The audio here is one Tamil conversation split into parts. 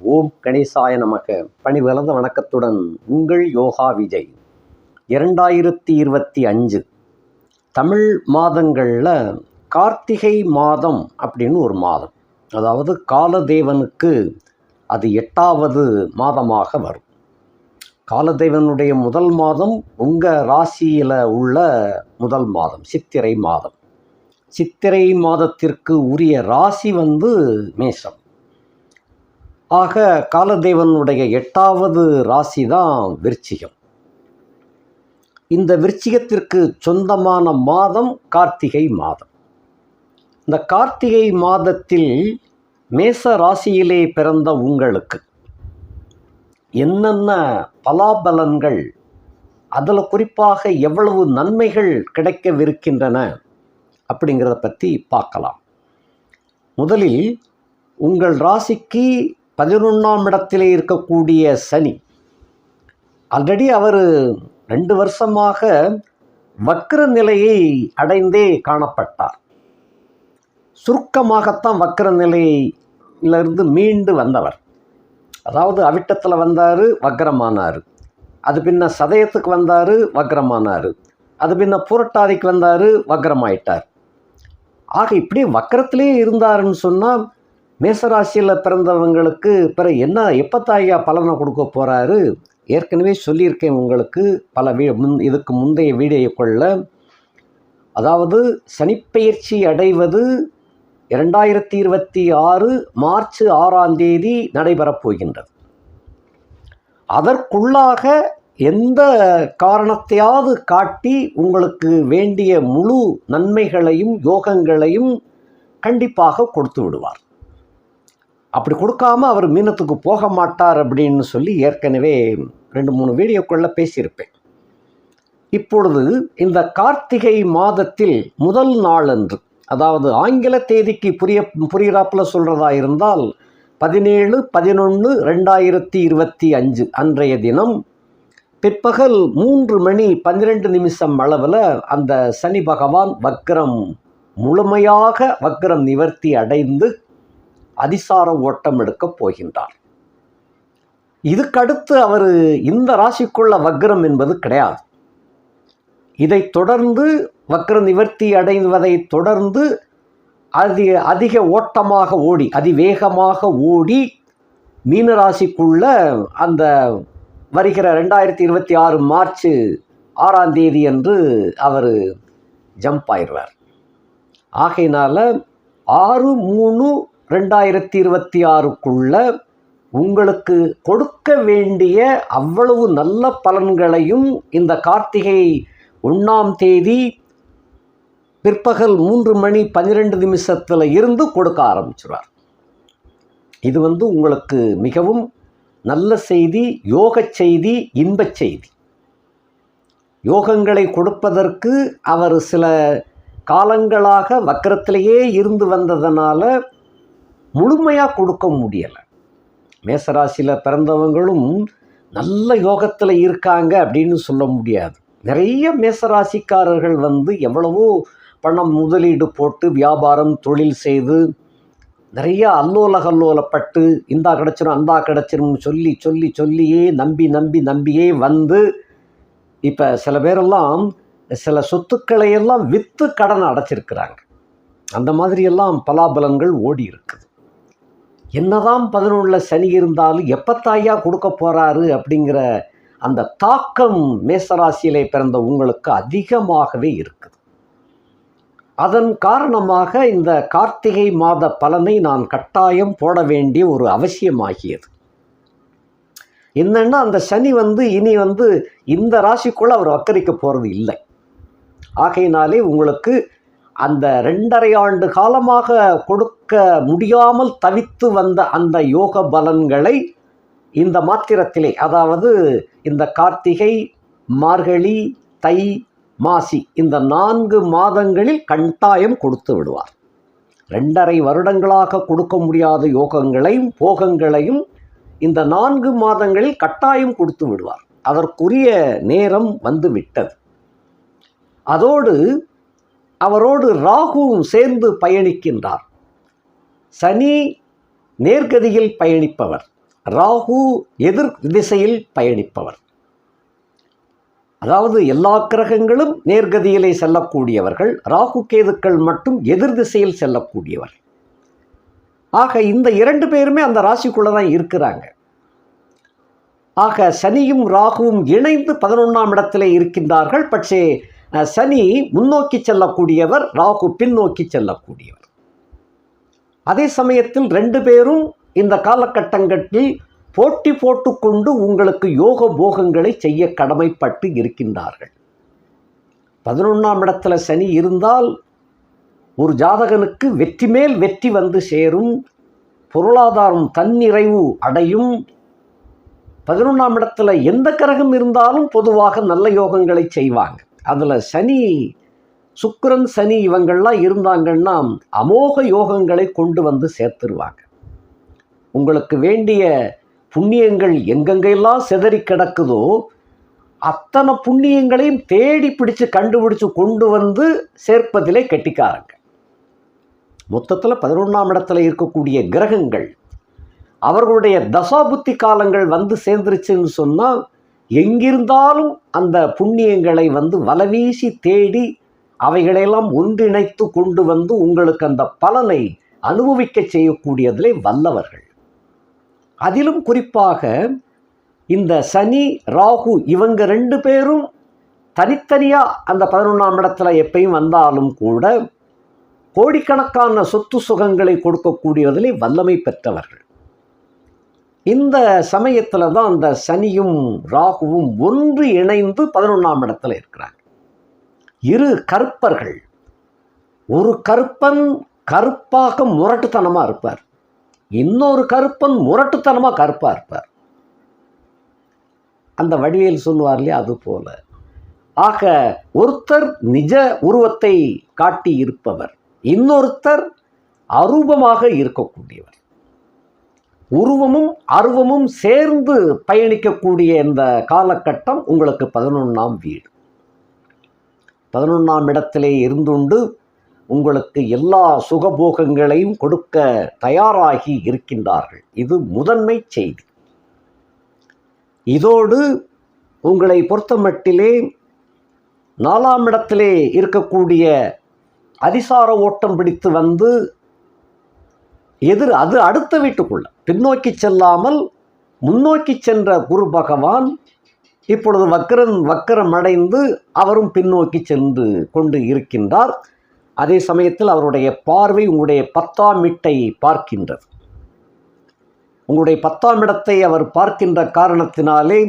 ஓம் கணேசாய நமக. பணிவளர்ந்த வணக்கத்துடன் உங்கள் யோகா விஜய். 2025 தமிழ் மாதங்களில் கார்த்திகை மாதம் அப்படின்னு ஒரு மாதம், அதாவது காலதேவனுக்கு அது 8வது மாதமாக வரும். காலதேவனுடைய முதல் மாதம் உங்கள் ராசியில் உள்ள முதல் மாதம் சித்திரை மாதம். சித்திரை மாதத்திற்கு உரிய ராசி மேஷம். ஆக காலதேவனுடைய 8வது ராசி தான் விருச்சிகம். இந்த விருச்சிகத்திற்கு சொந்தமான மாதம் கார்த்திகை மாதம். இந்த கார்த்திகை மாதத்தில் மேச ராசியிலே பிறந்த உங்களுக்கு என்னென்ன பலாபலன்கள், அதில் குறிப்பாக எவ்வளவு நன்மைகள் கிடைக்கவிருக்கின்றன அப்படிங்கிறத பற்றி பார்க்கலாம். முதலில் உங்கள் ராசிக்கு 11ஆம் இடத்திலே இருக்கக்கூடிய சனி, ஆல்ரெடி அவர் 2 வருஷமாக வக்ர நிலையை அடைந்தே காணப்பட்டார். சுருக்கமாகத்தான் வக்ர நிலையிலிருந்து மீண்டு வந்தவர். அதாவது அவிட்டத்தில் வந்தார், வக்ரமானார். அது பின்ன சதயத்துக்கு வந்தார், வக்ரமானார். அது பின்ன புரட்டாதிக்கு வந்தார், வக்ரமாயிட்டார். ஆக இப்படியே வக்கரத்திலே இருந்தாருன்னு சொன்னால் மேசராசியில் பிறந்தவங்களுக்கு என்ன எப்பத்தாயா பலனை கொடுக்க போகிறாரு? ஏற்கனவே சொல்லியிருக்கேன் உங்களுக்கு பல இதுக்கு முந்தைய வீடியோக்குள்ள. அதாவது சனிப்பெயர்ச்சி அடைவது 2026 மார்ச் 6ஆம் தேதி நடைபெறப் போகின்றது. அதற்குள்ளாக எந்த காரணத்தையாவது காட்டி உங்களுக்கு வேண்டிய முழு நன்மைகளையும் யோகங்களையும் கண்டிப்பாக கொடுத்து விடுவார். அப்படி கொடுக்காம அவர் மீனத்துக்கு போக மாட்டார் அப்படின்னு சொல்லி ஏற்கனவே 2-3 வீடியோக்குள்ள பேசியிருப்பேன். இப்பொழுது இந்த கார்த்திகை மாதத்தில் முதல் நாளன்று, அதாவது ஆங்கில தேதிக்கு புரியிறாப்புல சொல்கிறதா இருந்தால் 17/11/2025 அன்றைய தினம் பிற்பகல் 3:12 அளவில் அந்த சனி பகவான் முழுமையாக வக்ரம் நிவர்த்தி அடைந்து அதிசார ஓட்டம் எடுக்கப் போகின்றார். இதுக்கடுத்து அவர் இந்த ராசிக்குள்ள வக்ரம் என்பது கிடையாது. இதை தொடர்ந்து வக்ர நிவர்த்தி அடைவதை தொடர்ந்து அதிக ஓட்டமாக ஓடி, அதிவேகமாக ஓடி மீனராசிக்குள்ள அந்த வருகிற 2026 மார்ச் 6ஆம் தேதி அன்று அவர் ஜம்ப் ஆயிடுவார். ஆகையினால 6/3/2026க்குள்ள உங்களுக்கு கொடுக்க வேண்டிய அவ்வளவு நல்ல பலன்களையும் இந்த கார்த்திகை 1ஆம் தேதி பிற்பகல் 3:12 இருந்து கொடுக்க ஆரம்பிச்சுருவார். இது உங்களுக்கு மிகவும் நல்ல செய்தி, யோக செய்தி, இன்பச் செய்தி. யோகங்களை கொடுப்பதற்கு அவர் சில காலங்களாக வக்கரத்திலேயே இருந்து வந்ததனால முழுமையாக கொடுக்க முடியலை. மேசராசியில் பிறந்தவங்களும் நல்ல யோகத்தில் இருக்காங்க அப்படின்னு சொல்ல முடியாது. நிறைய மேசராசிக்காரர்கள் எவ்வளவோ பணம் முதலீடு போட்டு வியாபாரம் தொழில் செய்து நிறைய அல்லோலப்பட்டு இந்தா கிடச்சிரும் அந்தா கிடச்சிரும் சொல்லி சொல்லி சொல்லியே நம்பியே இப்போ சில பேரெல்லாம் சில சொத்துக்களையெல்லாம் விற்று கடனை அடைச்சிருக்கிறாங்க. அந்த மாதிரியெல்லாம் பலாபலன்கள் ஓடி இருக்குது. என்னதான் 11 சனி இருந்தாலும் எப்பத்தாயா கொடுக்க போகிறாரு அப்படிங்கிற அந்த தாக்கம் மேசராசியிலே பிறந்த உங்களுக்கு அதிகமாகவே இருக்குது. அதன் காரணமாக இந்த கார்த்திகை மாத பலனை நான் கட்டாயம் போட வேண்டிய ஒரு அவசியமாகியது. என்னன்னா அந்த சனி இனி இந்த ராசிக்குள்ள அவர் வக்கரிக்க போகிறது இல்லை. ஆகையினாலே உங்களுக்கு அந்த 2.5 ஆண்டு காலமாக கொடுக்க முடியாமல் தவித்து வந்த அந்த யோக பலன்களை இந்த மாத்திரத்திலே, அதாவது இந்த கார்த்திகை, மார்கழி, தை, மாசி இந்த 4 மாதங்களில் கட்டாயம் கொடுத்து விடுவார். 2.5 வருடங்களாக கொடுக்க முடியாத யோகங்களையும் போகங்களையும் இந்த 4 மாதங்களில் கட்டாயம் கொடுத்து விடுவார். அதற்குரிய நேரம் விட்டது. அதோடு அவரோடு ராகுவும் சேர்ந்து பயணிக்கின்றார். சனி நேர்கதியில் பயணிப்பவர், ராகு எதிர் திசையில் பயணிப்பவர். அதாவது எல்லா கிரகங்களும் நேர்கதியிலே செல்லக்கூடியவர்கள், ராகு கேதுக்கள் மட்டும் எதிர் திசையில் செல்லக்கூடியவர். ஆக இந்த 2 பேருமே அந்த ராசிக்குள்ளே தான் இருக்கிறாங்க. ஆக சனியும் ராகுவும் இணைந்து 11ஆம் இடத்திலே இருக்கின்றார்கள். பட்சே சனி முன்னோக்கி செல்லக்கூடியவர், ராகு பின்னோக்கி செல்லக்கூடியவர். அதே சமயத்தில் 2 பேரும் இந்த காலகட்டங்களில் போட்டி போட்டுக்கொண்டு உங்களுக்கு யோக போகங்களை செய்ய கடமைப்பட்டு இருக்கின்றார்கள். 11ஆம் இடத்துல சனி இருந்தால் ஒரு ஜாதகனுக்கு வெற்றி மேல் வெற்றி வந்து சேரும், பொருளாதாரம் தன்னிறைவு அடையும். 11ஆம் இடத்துல எந்த கிரகம் இருந்தாலும் பொதுவாக நல்ல யோகங்களை செய்வாங்க. அதில் சனி, சுக்கிரன், சனி இவங்கள்லாம் இருந்தாங்கன்னா அமோக யோகங்களை கொண்டு வந்து சேர்த்துருவாங்க. உங்களுக்கு வேண்டிய புண்ணியங்கள் எங்கெங்கெல்லாம் சிதறி கிடக்குதோ அத்தனை புண்ணியங்களையும் தேடி பிடிச்சு கண்டுபிடிச்சு கொண்டு வந்து சேர்ப்பதிலே கெட்டிக்காரங்க. மொத்தத்தில் 11ஆம் இடத்துல இருக்கக்கூடிய கிரகங்கள் அவர்களுடைய தசாபுத்தி காலங்கள் வந்து சேர்ந்துருச்சுன்னு சொன்னால் எங்கிருந்தாலும் அந்த புண்ணியங்களை வந்து வலவீசி தேடி அவைகளையெல்லாம் ஒன்றிணைத்து கொண்டு வந்து உங்களுக்கு அந்த பலனை அனுபவிக்க செய்யக்கூடியதிலே வல்லவர்கள். அதிலும் குறிப்பாக இந்த சனி, ராகு இவங்க 2 பேரும் தனித்தனியாக அந்த 11ஆம் இடத்துல எப்பயும் வந்தாலும் கூட கோடிக்கணக்கான சொத்து சுகங்களை கொடுக்கக்கூடியதிலே வல்லமை பெற்றவர்கள். இந்த சமயத்தில் தான் அந்த சனியும் ராகுவும் ஒன்று இணைந்து 11ஆம் இடத்துல இருக்கிறாங்க. 2 கருப்பர்கள். ஒரு கருப்பன் கருப்பாக முரட்டுத்தனமாக இருப்பார், இன்னொரு கருப்பன் முரட்டுத்தனமாக கருப்பாக இருப்பார். அந்த வடிவேல் சொல்லுவார் இல்லையா, அது போல. ஆக ஒருத்தர் நிஜ உருவத்தை காட்டி இருப்பவர், இன்னொருத்தர் அரூபமாக இருக்கக்கூடியவர். உருவமும் அருவமும் சேர்ந்து பயணிக்கக்கூடிய இந்த காலகட்டம் உங்களுக்கு 11ஆம் வீடு. 11ஆம் இடத்திலே இருந்துண்டு உங்களுக்கு எல்லா சுகபோகங்களையும் கொடுக்க தயாராகி இருக்கின்றார்கள். இது முதன்மை செய்தி. இதோடு உங்களை பொறுத்தமட்டிலே 4ஆம் இடத்திலே இருக்கக்கூடிய அதிசார ஓட்டம் பிடித்து வந்து அது அடுத்த வீட்டுக்குள்ள பின்னோக்கி செல்லாமல் முன்னோக்கி சென்ற குரு பகவான் இப்பொழுது வக்கரமடைந்து அவரும் பின்னோக்கி சென்று கொண்டு இருக்கின்றார். அதே சமயத்தில் அவருடைய பார்வை உங்களுடைய 10ஆம் வீட்டை பார்க்கின்றது. உங்களுடைய 10ஆம் இடத்தை அவர் பார்க்கின்ற காரணத்தினாலே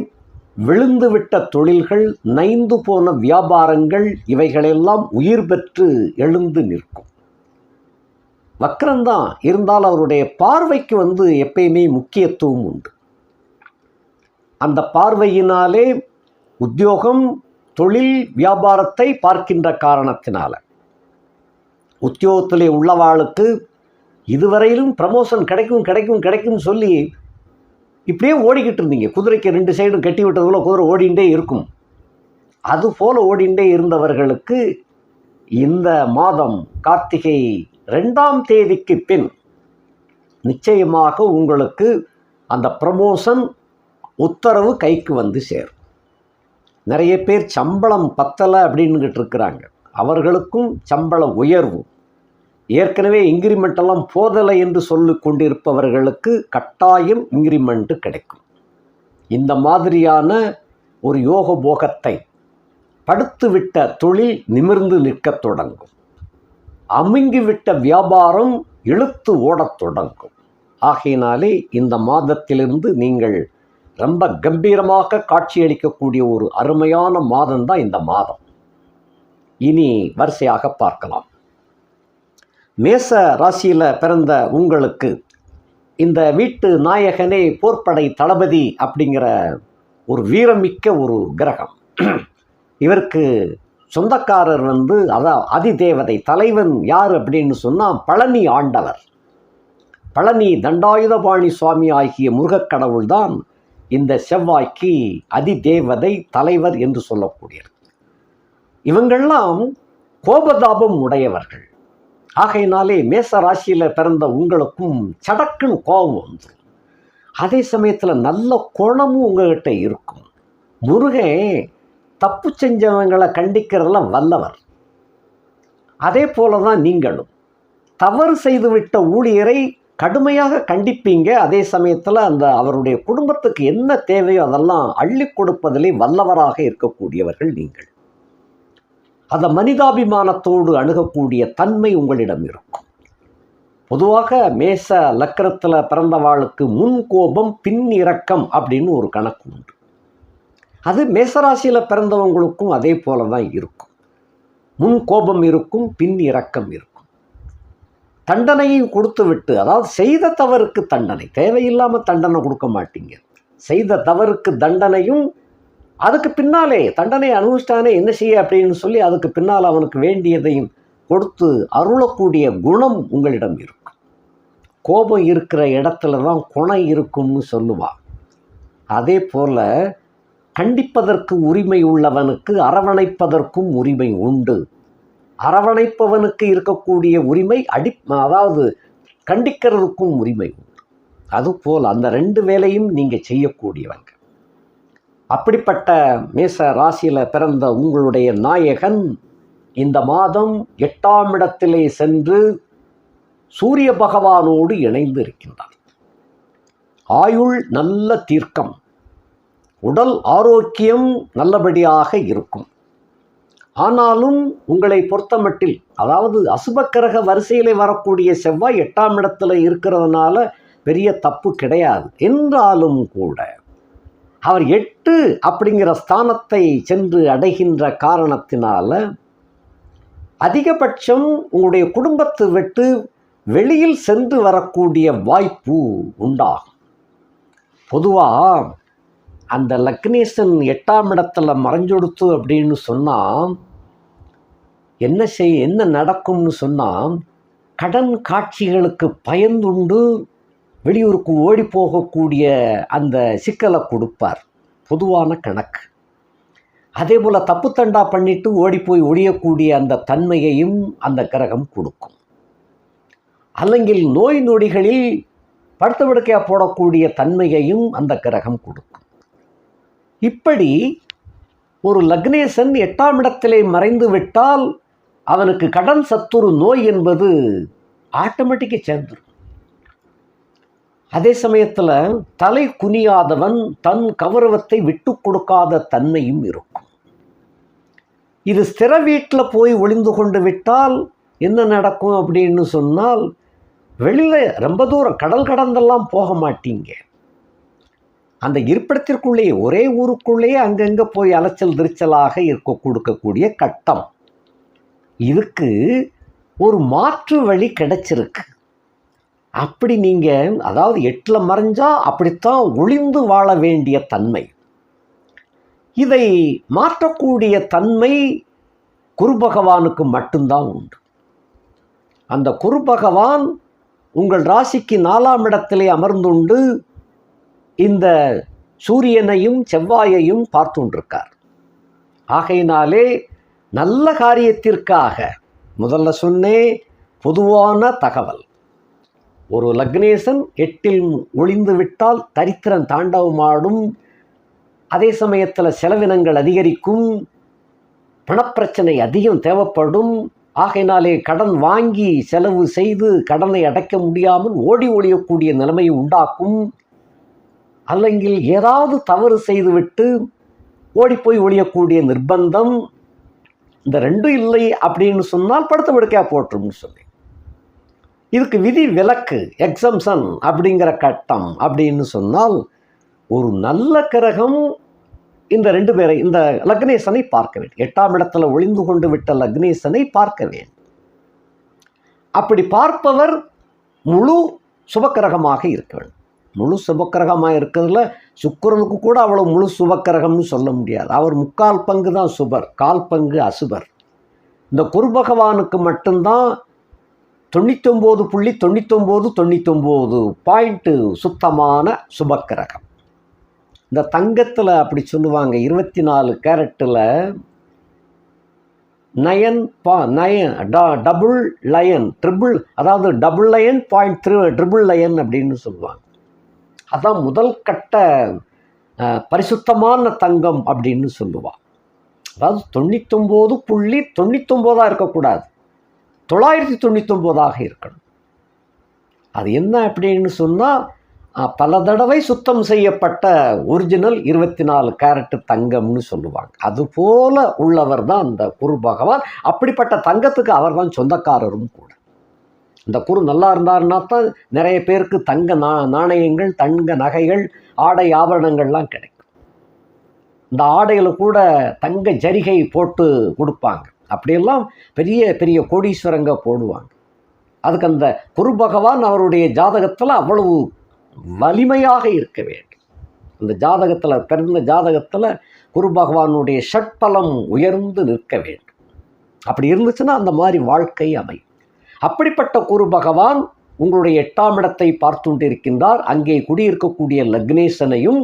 விழுந்துவிட்ட தொழில்கள், நைந்து போன வியாபாரங்கள் இவைகளெல்லாம் உயிர் பெற்று எழுந்து நிற்கும். வக்கரம்தான் இருந்தால் அவருடைய பார்வைக்கு வந்து எப்பயுமே முக்கியத்துவம் உண்டு. அந்த பார்வையினாலே உத்தியோகம், தொழில், வியாபாரத்தை பார்க்கின்ற காரணத்தினால உத்தியோகத்திலே உள்ளவாளுக்கு இதுவரையிலும் ப்ரமோஷன் கிடைக்கும் சொல்லி இப்படியே ஓடிக்கிட்டு இருந்தீங்க. குதிரைக்கு 2 சைடும் கட்டி விட்டதுல குதிரை ஓடிண்டே இருக்கும். அதுபோல் ஓடிண்டே இருந்தவர்களுக்கு இந்த மாதம் கார்த்திகை 2ஆம் தேதிக்கு பின் நிச்சயமாக உங்களுக்கு அந்த ப்ரமோஷன் உத்தரவு கைக்கு வந்து சேரும். நிறைய பேர் சம்பளம் பத்தலை அப்படின்னுக்கிட்டு இருக்கிறாங்க. அவர்களுக்கும் சம்பள உயர்வு, ஏற்கனவே இன்க்ரிமெண்ட்டெல்லாம் போதலை என்று சொல்லி கொண்டிருப்பவர்களுக்கு கட்டாயம் இன்க்ரிமெண்ட்டு கிடைக்கும். இந்த மாதிரியான ஒரு யோக போகத்தை படுத்துவிட்ட தொழில் நிமிர்ந்து நிற்கத் தொடங்கும். அமுங்கிவிட்ட வியாபாரம் இழுத்து ஓடத் தொடங்கும். ஆகையினாலே இந்த மாதத்திலிருந்து நீங்கள் ரொம்ப கம்பீரமாக காட்சியளிக்கக்கூடிய ஒரு அருமையான மாதம்தான் இந்த மாதம். இனி வரிசையாக பார்க்கலாம். மேச ராசியில் பிறந்த உங்களுக்கு இந்த வீட்டு நாயகனே போர்ப்படை தளபதி அப்படிங்கிற ஒரு வீரமிக்க ஒரு கிரகம். இவருக்கு சொந்தக்காரர் வந்து அதிதேவதை தலைவன் யார் அப்படின்னு சொன்னால் பழனி ஆண்டவர். பழனி தண்டாயுதபாணி சுவாமி ஆகிய முருகக்கடவுள் தான் இந்த செவ்வாய்க்கு அதிதேவதை தலைவர் என்று சொல்லக்கூடியது. இவங்கள்லாம் கோபதாபம் உடையவர்கள். ஆகையினாலே மேச ராசியில் பிறந்த உங்களுக்கும் சடக்குன்னு கோபம் வந்துடும். அதே சமயத்தில் நல்ல குணமும் உங்ககிட்ட இருக்கும். முருகன் தப்பு செஞ்சவங்களை கண்டிக்கிறதுல வல்லவர். அதே போல தான் நீங்களும் தவறு செய்துவிட்ட ஊழியரை கடுமையாக கண்டிப்பீங்க. அதே சமயத்தில் அவருடைய குடும்பத்துக்கு என்ன தேவையோ அதெல்லாம் அள்ளி கொடுப்பதிலே வல்லவராக இருக்கக்கூடியவர்கள் நீங்கள். அதை மனிதாபிமானத்தோடு அணுகக்கூடிய தன்மை உங்களிடம் இருக்கும். பொதுவாக மேச லக்கணத்தில் பிறந்தவாளுக்கு முன் கோபம் பின் இரக்கம் அப்படின்னு ஒரு கணக்கு உண்டு. அது மேசராசியில் பிறந்தவங்களுக்கும் அதே போல தான் இருக்கும். முன் கோபம் இருக்கும், பின் இரக்கம் இருக்கும். தண்டனையும் கொடுத்து விட்டு, அதாவது செய்த தவறுக்கு தண்டனை, தேவையில்லாமல் தண்டனை கொடுக்க மாட்டீங்க. செய்த தவறுக்கு தண்டனையும் அதுக்கு பின்னாலே தண்டனை அனுபவிச்சிட்டானே என்ன செய்ய அப்படின்னு சொல்லி அதுக்கு பின்னால் அவனுக்கு வேண்டியதையும் கொடுத்து அருளக்கூடிய குணம் உங்களிடம் இருக்கும். கோபம் இருக்கிற இடத்துல தான் குணம் இருக்கும்னு சொல்லுவான். அதே போல கண்டிப்பதற்கு உரிமை உள்ளவனுக்கு அரவணைப்பதற்கும் உரிமை உண்டு. அரவணைப்பவனுக்கு இருக்கக்கூடிய உரிமை அதாவது கண்டிக்கிறதுக்கும் உரிமை உண்டு. அதுபோல் அந்த ரெண்டு வேலையும் நீங்கள் செய்யக்கூடியவங்க. அப்படிப்பட்ட மேச ராசியில் பிறந்த உங்களுடைய நாயகன் இந்த மாதம் 8ஆம் இடத்திலே சென்று சூரிய பகவானோடு இணைந்து இருக்கின்றார். ஆயுள் நல்ல தீர்க்கம், உடல் ஆரோக்கியம் நல்லபடியாக இருக்கும். ஆனாலும் உங்களை பொறுத்தமட்டில், அதாவது அசுபக்கிரக வரிசையிலே வரக்கூடிய செவ்வாய் 8ஆம் இடத்துல இருக்கிறதுனால பெரிய தப்பு கிடையாது. என்றாலும் கூட அவர் 8 அப்படிங்கிற ஸ்தானத்தை சென்று அடைகின்ற காரணத்தினால அதிகபட்சம் உங்களுடைய குடும்பத்தை விட்டு வெளியில் சென்று வரக்கூடிய வாய்ப்பு உண்டாகும். பொதுவாக அந்த லக்னேசன் 8ஆம் இடத்துல மறைஞ்சொடுத்து அப்படின்னு சொன்னால் என்ன நடக்கும்னு சொன்னால், கடன் காட்சிகளுக்கு பயந்துண்டு வெளியூருக்கு ஓடி போகக்கூடிய அந்த சிக்கலை கொடுப்பார். பொதுவான கணக்கு. அதே போல் தப்பு தண்டா பண்ணிட்டு ஓடி போய் ஒழியக்கூடிய அந்த தன்மையையும் அந்த கிரகம் கொடுக்கும். அல்லங்கில் நோய் நொடிகளில் படுத்த படுக்கையாக போடக்கூடிய தன்மையையும் அந்த கிரகம் கொடுக்கும். இப்படி ஒரு லக்னேசன் 8ஆம் இடத்திலே மறைந்து விட்டால் அவனுக்கு கடன் சத்துரு நோய் என்பது ஆட்டோமேட்டிக்காக சேர்ந்துடும். அதே சமயத்தில் தலை குனியாதவன் தன் கௌரவத்தை விட்டு கொடுக்காத தன்மையும் இருக்கும். இது ஸ்திர வீட்டில் போய் ஒளிந்து கொண்டு விட்டால் என்ன நடக்கும் அப்படின்னு சொன்னால், வெளியில் ரொம்ப தூரம் கடல் கடந்தெல்லாம் போக மாட்டீங்க. அந்த இருப்பிடத்திற்குள்ளேயே ஒரே ஊருக்குள்ளேயே அங்கங்கே போய் அலைச்சல் திருச்சலாக கொடுக்கக்கூடிய கட்டம். இதுக்கு ஒரு மாற்று வழி கிடைச்சிருக்கு. அப்படி நீங்கள் அதாவது 8ல் மறைஞ்சா அப்படித்தான் ஒளிந்து வாழ வேண்டிய தன்மை. இதை மாற்றக்கூடிய தன்மை குரு பகவானுக்கு மட்டும்தான் உண்டு. அந்த குரு பகவான் உங்கள் ராசிக்கு 4ஆம் இடத்திலே அமர்ந்துண்டு இந்த சூரியனையும் செவ்வாயையும் பார்த்துண்டிருக்கார். ஆகையினாலே நல்ல காரியத்திற்காக முதல்ல சொன்னே பொதுவான தகவல். ஒரு லக்னேசன் 8ல் ஒளிந்து விட்டால் தரித்திரன் தாண்டவமாடும். அதே சமயத்தில் செலவினங்கள் அதிகரிக்கும், பணப்பிரச்சனை அதிகம் தேவைப்படும். ஆகையினாலே கடன் வாங்கி செலவு செய்து கடனை அடைக்க முடியாமல் ஓடி ஒழியக்கூடிய நிலைமையை உண்டாக்கும். அல்லங்கில் ஏதாவது தவறு செய்துவிட்டு ஓடிப்போய் ஒழியக்கூடிய நிர்பந்தம். இந்த ரெண்டும் இல்லை அப்படின்னு சொன்னால் படுத்த படுக்கையாக போட்டுரும்னு சொல்லி இதுக்கு விதி விலக்கு, எக்ஸம்ஷன் அப்படிங்கிற கட்டம் அப்படின்னு சொன்னால், ஒரு நல்ல கிரகம் இந்த 2 பேரை, இந்த லக்னேசனை பார்க்க வேண்டும். 8ஆம் இடத்துல ஒளிந்து கொண்டு விட்ட லக்னேசனை பார்க்க வேண்டும். அப்படி பார்ப்பவர் முழு சுபக்கிரகமாக இருக்க வேண்டும். முழு சுபக்கிரகமாக இருக்கிறதுல சுக்கிரனுக்கு கூட அவ்வளோ முழு சுபக்கிரகம்னு சொல்ல முடியாது. அவர் 3/4 பங்கு தான் சுபர், 1/4 பங்கு அசுபர். இந்த குரு பகவானுக்கு மட்டும்தான் 99.99 சுத்தமான சுபக்கிரகம். இந்த தங்கத்தில் அப்படி சொல்லுவாங்க, 24 கேரட்டில் 9 டபுள் லயன் ட்ரிபிள், அதாவது டபுள் லயன் 0.3 ட்ரிபிள் லயன் அப்படின்னு சொல்லுவாங்க. அதான் முதல் கட்ட பரிசுத்தமான தங்கம் அப்படின்னு சொல்லுவாள். அதாவது 99.99 இருக்கக்கூடாது, 999 இருக்கணும். அது என்ன அப்படின்னு சொன்னால், பல தடவை சுத்தம் செய்யப்பட்ட ஒரிஜினல் 24 கேரட்டு தங்கம்னு சொல்லுவாங்க. அதுபோல உள்ளவர் தான் அந்த குரு பகவான். அப்படிப்பட்ட தங்கத்துக்கு அவர் தான் சொந்தக்காரரும் கூட. இந்த குரு நல்லா இருந்தாருன்னா தான் நிறைய பேருக்கு தங்க நாணயங்கள், தங்க நகைகள், ஆடை ஆபரணங்கள்லாம் கிடைக்கும். இந்த ஆடைகளை கூட தங்க ஜரிகை போட்டு கொடுப்பாங்க. அப்படியெல்லாம் பெரிய பெரிய கோடீஸ்வரங்க போடுவாங்க. அதுக்கு அந்த குரு பகவான் அவருடைய ஜாதகத்தில் அவ்வளவு வலிமையாக இருக்க வேண்டும். அந்த ஜாதகத்தில், பிறந்த ஜாதகத்தில் குரு பகவானுடைய ஷட்பலம் உயர்ந்து நிற்க வேண்டும். அப்படி இருந்துச்சுன்னா அந்த மாதிரி வாழ்க்கை அமையும். அப்படிப்பட்ட குரு பகவான் உங்களுடைய 8ஆம் இடத்தை பார்த்து கொண்டிருக்கின்றார். அங்கே குடியிருக்கக்கூடிய லக்னேசனையும்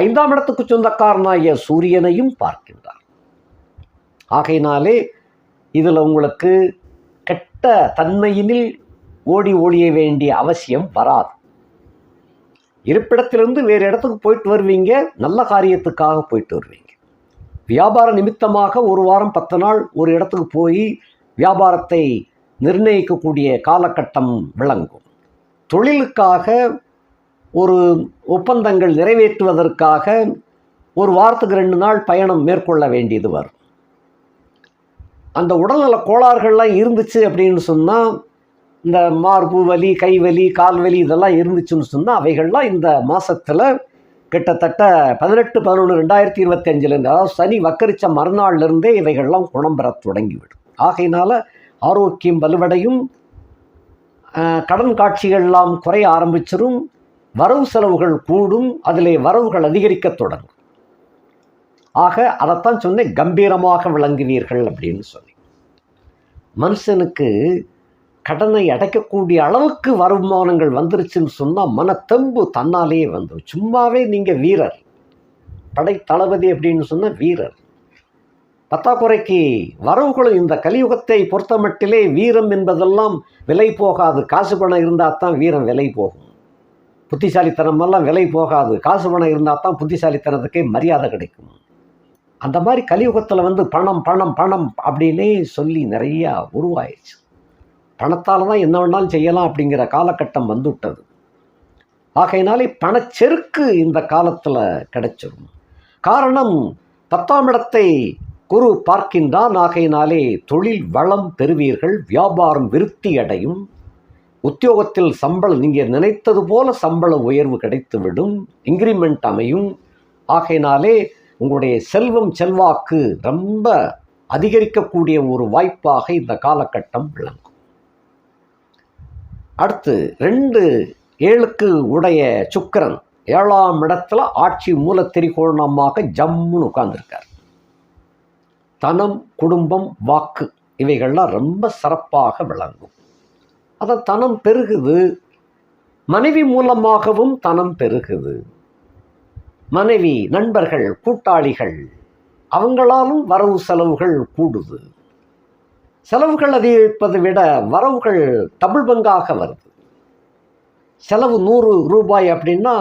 5ஆம் இடத்துக்கு சொந்தக்காரனாகிய சூரியனையும் பார்க்கின்றார். ஆகையினாலே இதில் உங்களுக்கு கெட்ட தன்மையினில் ஓடி ஒழிய வேண்டிய அவசியம் வராது. இருப்பிடத்திலிருந்து வேறு இடத்துக்கு போயிட்டு வருவீங்க, நல்ல காரியத்துக்காக போயிட்டு வருவீங்க. வியாபார நிமித்தமாக ஒரு வாரம் 10 நாள் ஒரு இடத்துக்கு போய் வியாபாரத்தை நிர்ணயிக்கக்கூடிய காலகட்டம் விளங்கும். தொழிலுக்காக ஒரு ஒப்பந்தங்கள் நிறைவேற்றுவதற்காக ஒரு வாரத்துக்கு 2 நாள் பயணம் மேற்கொள்ள வேண்டியது வரும். அந்த உடல்நல கோளாறுகள்லாம் இருந்துச்சு அப்படின்னு சொன்னால், இந்த மார்பு வலி, கை வலி, கால் வலி இதெல்லாம் இருந்துச்சுன்னு சொன்னால், அவைகள்லாம் இந்த மாதத்தில் கிட்டத்தட்ட 18/11/2025 அதாவது சனி வக்கரிச்ச மறுநாள்லேருந்தே இவைகள்லாம் குணம் பெற தொடங்கிவிடும். ஆகையினால் ஆரோக்கியம் வலுவடையும், கடன் காட்சிகள்லாம் குறைய ஆரம்பிச்சிடும், வரவு செலவுகள் கூடும், அதிலே வரவுகள் அதிகரிக்க தொடங்கும். ஆக அதைத்தான் சொன்னேன், கம்பீரமாக விளங்குவீர்கள் அப்படின்னு சொல்லி. மனுஷனுக்கு கடனை அடைக்கக்கூடிய அளவுக்கு வருமானங்கள் வந்துருச்சுன்னு சொன்னால் மனத்தெம்பு தன்னாலேயே வந்துடும். சும்மாவே நீங்கள் வீரர், படை தளபதி அப்படின்னு சொன்னால் வீரர். பத்தாக்குறைக்கு வரவுகளும் இந்த கலியுகத்தை பொறுத்த மட்டிலே வீரம் என்பதெல்லாம் விலை போகாது. காசு பணம் இருந்தால் தான் வீரம் விலை போகும். புத்திசாலித்தனமெல்லாம் விலை போகாது. காசு பணம் இருந்தால் தான் புத்திசாலித்தனத்துக்கே மரியாதை கிடைக்கும். அந்த மாதிரி கலியுகத்தில் பணம் பணம் பணம் அப்படின்னே சொல்லி நிறையா உருவாயிடுச்சு. பணத்தால் தான் என்ன வேணாலும் செய்யலாம் அப்படிங்கிற காலகட்டம் வந்துவிட்டது. ஆகையினாலே பணச்செருக்கு இந்த காலத்தில் கிடைச்சிடும். காரணம் 10ஆம் இடத்தை குரு பார்க்கின்றான். ஆகையினாலே தொழில் வளம் பெறுவீர்கள், வியாபாரம் விருத்தி அடையும், உத்தியோகத்தில் சம்பளம் நீங்கள் நினைத்தது போல சம்பள உயர்வு கிடைத்துவிடும், இன்க்ரிமெண்ட் அமையும். ஆகையினாலே உங்களுடைய செல்வம் செல்வாக்கு ரொம்ப அதிகரிக்கக்கூடிய ஒரு வாய்ப்பாக இந்த காலகட்டம் விளங்கும். அடுத்து 2/7க்கு உடைய சுக்கிரன் 7ஆம் இடத்துல ஆட்சி மூலத்திரிகோணமாக ஜம்முன்னு உட்கார்ந்துருக்கார். தனம், குடும்பம், வாக்கு இவைகள்லாம் ரொம்ப சிறப்பாக விளங்கும். அதான் தனம் பெருகுது, மனைவி மூலமாகவும் தனம் பெருகுது. மனைவி, நண்பர்கள், கூட்டாளிகள் அவங்களாலும் வரவு செலவுகள் கூடுது. செலவுகள் அதிகரிப்பதை விட வரவுகள் டபுள் பங்காக வருது. செலவு 100 ரூபாய் அப்படின்னா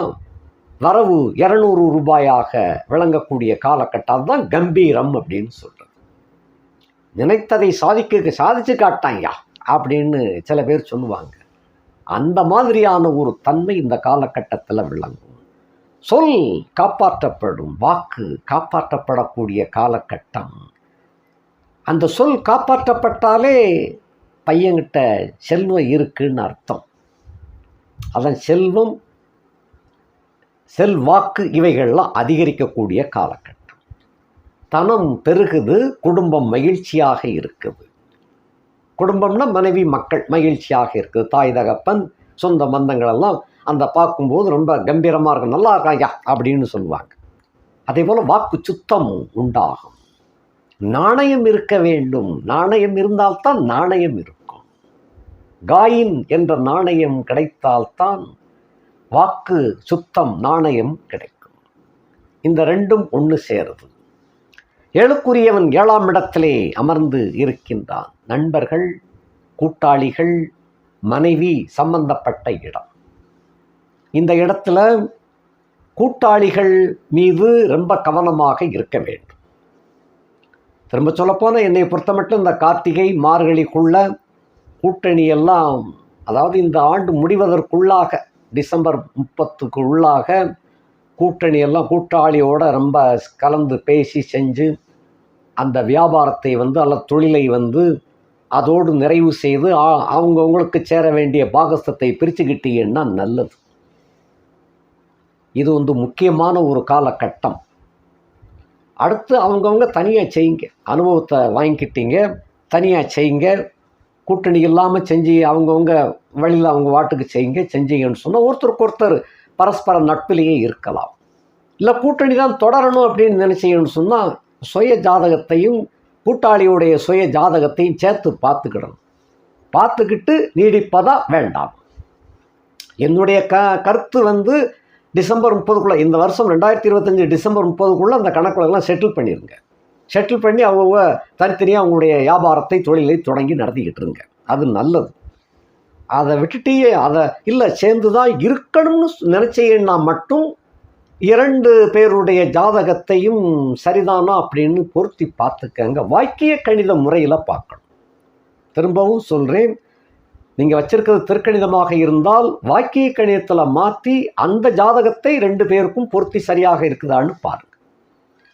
வரவு 200 ரூபாயாக விளங்கக்கூடிய காலகட்டம் தான் கம்பீரம் அப்படின்னு சொல்கிறது. நினைத்ததை சாதிச்சு காட்டாங்கயா அப்படின்னு சில பேர் சொல்லுவாங்க. அந்த மாதிரியான ஒரு தன்மை இந்த காலகட்டத்தில் விளங்கும். சொல் காப்பாற்றப்படும், வாக்கு காப்பாற்றப்படக்கூடிய காலகட்டம். அந்த சொல் காப்பாற்றப்பட்டாலே பையன்கிட்ட செல்வம் இருக்குன்னு அர்த்தம். அதான் செல்வம், செல்வாக்கு இவைகள்லாம் அதிகரிக்கக்கூடிய காலகட்டம். தனம் பெருகுது, குடும்பம் மகிழ்ச்சியாக இருக்குது. குடும்பம்னா மனைவி, மக்கள் மகிழ்ச்சியாக இருக்குது. தாய் தகப்பன், சொந்த பந்தங்களெல்லாம் அந்த பார்க்கும்போது ரொம்ப கம்பீரமாக இருக்கும், நல்லா இருக்காங்க அப்படின்னு சொல்லுவாங்க. அதே போல் வாக்கு சுத்தம் உண்டாகும். நாணயம் இருக்க வேண்டும். நாணயம் இருந்தால்தான் நாணயம் இருக்கும். காயின் என்ற நாணயம் கிடைத்தால்தான் வாக்கு சுத்தம், நாணயம் கிடைக்கும். இந்த ரெண்டும் ஒன்று சேருது. 7க்குரியவன் 7ஆம் இடத்திலே அமர்ந்து இருக்கின்றான். நண்பர்கள், கூட்டாளிகள், மனைவி சம்பந்தப்பட்ட இடம். இந்த இடத்துல கூட்டாளிகள் மீது ரொம்ப கவனமாக இருக்க வேண்டும். திரும்ப சொல்லப்போனால் என்னை பொறுத்த மட்டும் இந்த கார்த்திகை மார்கழிக்குள்ள கூட்டணி எல்லாம், அதாவது இந்த ஆண்டு முடிவதற்குள்ளாக டிசம்பர் 30க்கு உள்ளாக கூட்டணி எல்லாம் கூட்டாளியோட ரொம்ப கலந்து பேசி செஞ்சு அந்த வியாபாரத்தை அல்லது தொழிலை அதோடு நிறைவு செய்து அவங்கவுங்களுக்கு சேர வேண்டிய பாகஸ்தத்தை பிரிச்சுக்கிட்டீங்கன்னா நல்லது. இது முக்கியமான ஒரு காலகட்டம். அடுத்து அவங்கவுங்க தனியாக செய்யுங்க. அனுபவத்தை வாங்கிக்கிட்டீங்க, தனியாக செய்யுங்க. கூட்டணி இல்லாமல் செஞ்சு அவங்கவுங்க வழியில் அவங்க வாட்டுக்கு செஞ்சீங்கன்னு சொன்னால் ஒருத்தருக்கு ஒருத்தர் பரஸ்பர நட்பிலேயே இருக்கலாம். இல்லை கூட்டணி தான் தொடரணும் அப்படின்னு நினச்சிங்கன்னு சொன்னால் சுய ஜாதகத்தையும் கூட்டாளியுடைய சுய ஜாதகத்தையும் சேர்த்து பார்த்துக்கிட்டு நீடிப்பதா வேண்டாம். என்னுடைய கருத்து டிசம்பர் 30க்குள்ளே, இந்த வருஷம் 2025 டிசம்பர் 30க்குள்ளே அந்த கணக்குகளெல்லாம் செட்டில் பண்ணிடுங்க. செட்டில் பண்ணி அவங்க தனித்தனியாக அவங்களுடைய வியாபாரத்தை தொழிலை தொடங்கி நடத்திக்கிட்டு இருங்க. அது நல்லது. அதை விட்டுட்டே அதை இல்லை சேர்ந்து தான் இருக்கணும்னு நினச்சேன்னா மட்டும் 2 பேருடைய ஜாதகத்தையும் சரிதானா அப்படின்னு பொருத்தி பார்த்துக்கங்க. வாக்கிய கணித முறையில் பார்க்கணும். திரும்பவும் சொல்கிறேன், நீங்கள் வச்சிருக்கிறது திருக்கணிதமாக இருந்தால் வாக்கிய கணிதத்தில் மாற்றி அந்த ஜாதகத்தை 2 பேருக்கும் பொருத்தி சரியாக இருக்குதான்னு பாருங்கள்.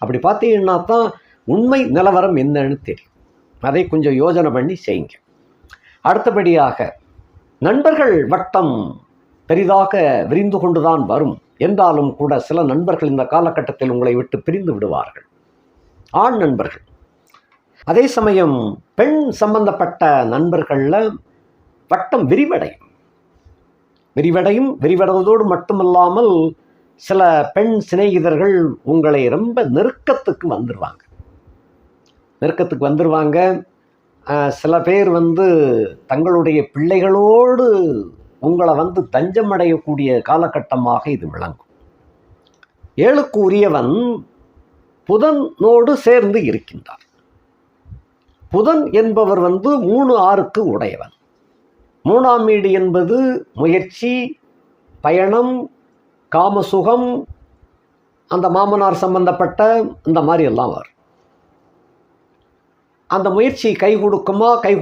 அப்படி பார்த்தீங்கன்னா தான் உண்மை நிலவரம் என்னன்னு தெரியும். அதை கொஞ்சம் யோசனை பண்ணி செய்யுங்க. அடுத்தபடியாக நண்பர்கள் வட்டம் பெரிதாக விரிந்து கொண்டுதான் வரும் என்றாலும் கூட சில நண்பர்கள் இந்த காலகட்டத்தில் உங்களை விட்டு பிரிந்து விடுவார்கள், ஆண் நண்பர்கள். அதே சமயம் பெண் சம்பந்தப்பட்ட நண்பர்களில் வட்டம் விரிவடைவதோடு மட்டுமல்லாமல் சில பெண் சிநேகிதர்கள் உங்களை ரொம்ப நெருக்கத்துக்கு வந்துடுவாங்க. சில பேர் தங்களுடைய பிள்ளைகளோடு உங்களை தஞ்சம் அடையக்கூடிய காலகட்டமாக இது விளங்கும். 7க்கு உரியவன் புதனோடு சேர்ந்து இருக்கின்றார். புதன் என்பவர் 3-6க்கு உடையவன். 3ஆம் வீடு என்பது முயற்சி, பயணம், காமசுகம், அந்த மாமனார் சம்பந்தப்பட்ட இந்த மாதிரி எல்லாம் வரும். அந்த முயற்சி கை